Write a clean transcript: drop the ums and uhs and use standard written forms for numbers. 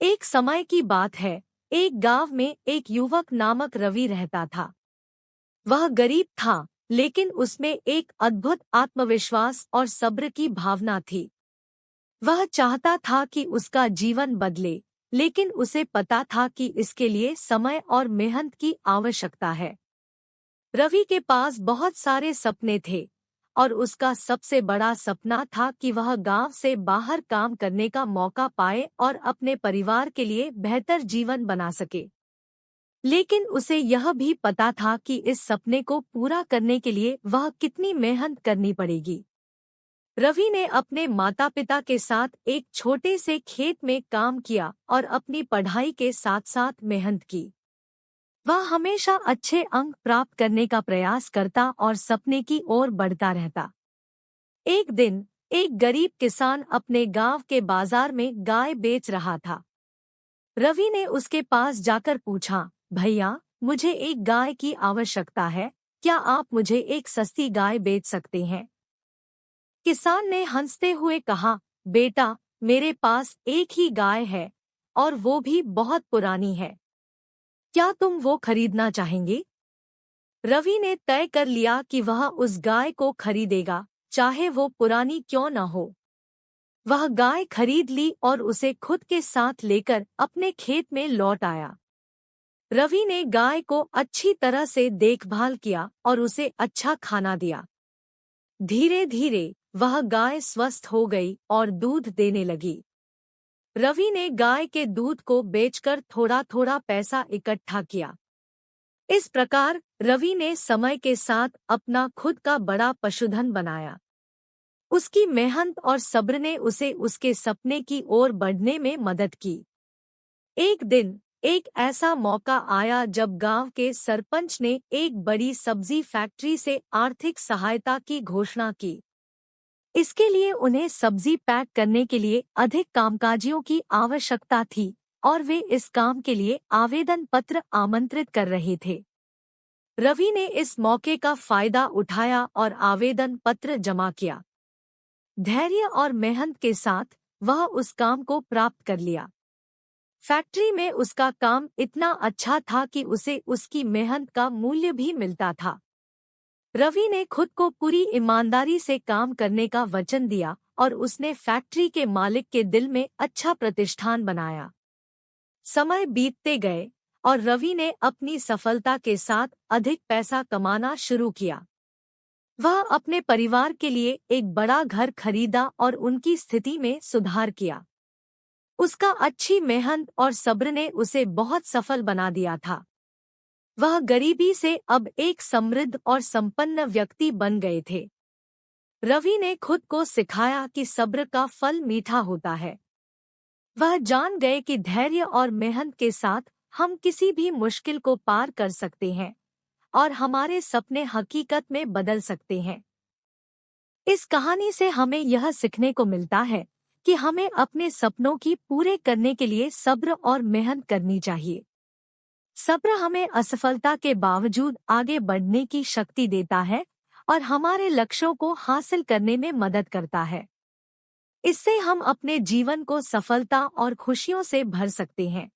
एक समय की बात है। एक गांव में एक युवक नामक रवि रहता था। वह गरीब था, लेकिन उसमें एक अद्भुत आत्मविश्वास और सब्र की भावना थी। वह चाहता था कि उसका जीवन बदले, लेकिन उसे पता था कि इसके लिए समय और मेहनत की आवश्यकता है। रवि के पास बहुत सारे सपने थे, और उसका सबसे बड़ा सपना था कि वह गांव से बाहर काम करने का मौका पाए और अपने परिवार के लिए बेहतर जीवन बना सके। लेकिन उसे यह भी पता था कि इस सपने को पूरा करने के लिए वह कितनी मेहनत करनी पड़ेगी। रवि ने अपने माता-पिता के साथ एक छोटे से खेत में काम किया और अपनी पढ़ाई के साथ-साथ मेहनत की। वह हमेशा अच्छे अंक प्राप्त करने का प्रयास करता और सपने की ओर बढ़ता रहता। एक दिन एक गरीब किसान अपने गांव के बाजार में गाय बेच रहा था। रवि ने उसके पास जाकर पूछा, भैया, मुझे एक गाय की आवश्यकता है, क्या आप मुझे एक सस्ती गाय बेच सकते हैं? किसान ने हंसते हुए कहा, बेटा, मेरे पास एक ही गाय है, और वो भी बहुत पुरानी है। क्या तुम वो खरीदना चाहेंगे? रवि ने तय कर लिया कि वह उस गाय को खरीदेगा, चाहे वो पुरानी क्यों न हो। वह गाय खरीद ली और उसे खुद के साथ लेकर अपने खेत में लौट आया। रवि ने गाय को अच्छी तरह से देखभाल किया और उसे अच्छा खाना दिया। धीरे धीरे वह गाय स्वस्थ हो गई और दूध देने लगी। रवि ने गाय के दूध को बेचकर थोड़ा थोड़ा पैसा इकट्ठा किया। इस प्रकार रवि ने समय के साथ अपना खुद का बड़ा पशुधन बनाया। उसकी मेहनत और सब्र ने उसे उसके सपने की ओर बढ़ने में मदद की। एक दिन एक ऐसा मौका आया जब गांव के सरपंच ने एक बड़ी सब्जी फैक्ट्री से आर्थिक सहायता की घोषणा की। इसके लिए उन्हें सब्जी पैक करने के लिए अधिक कामकाजियों की आवश्यकता थी, और वे इस काम के लिए आवेदन पत्र आमंत्रित कर रहे थे। रवि ने इस मौके का फायदा उठाया और आवेदन पत्र जमा किया। धैर्य और मेहनत के साथ वह उस काम को प्राप्त कर लिया। फैक्ट्री में उसका काम इतना अच्छा था कि उसे उसकी मेहनत का मूल्य भी मिलता था। रवि ने खुद को पूरी ईमानदारी से काम करने का वचन दिया और उसने फैक्ट्री के मालिक के दिल में अच्छा प्रतिष्ठान बनाया। समय बीतते गए और रवि ने अपनी सफलता के साथ अधिक पैसा कमाना शुरू किया। वह अपने परिवार के लिए एक बड़ा घर खरीदा और उनकी स्थिति में सुधार किया। उसका अच्छी मेहनत और सब्र ने उसे बहुत सफल बना दिया था। वह गरीबी से अब एक समृद्ध और संपन्न व्यक्ति बन गए थे। रवि ने खुद को सिखाया कि सब्र का फल मीठा होता है। वह जान गए कि धैर्य और मेहनत के साथ हम किसी भी मुश्किल को पार कर सकते हैं और हमारे सपने हकीकत में बदल सकते हैं। इस कहानी से हमें यह सीखने को मिलता है कि हमें अपने सपनों की पूरे करने के लिए सब्र और मेहनत करनी चाहिए। सब्र हमें असफलता के बावजूद आगे बढ़ने की शक्ति देता है और हमारे लक्ष्यों को हासिल करने में मदद करता है। इससे हम अपने जीवन को सफलता और खुशियों से भर सकते हैं।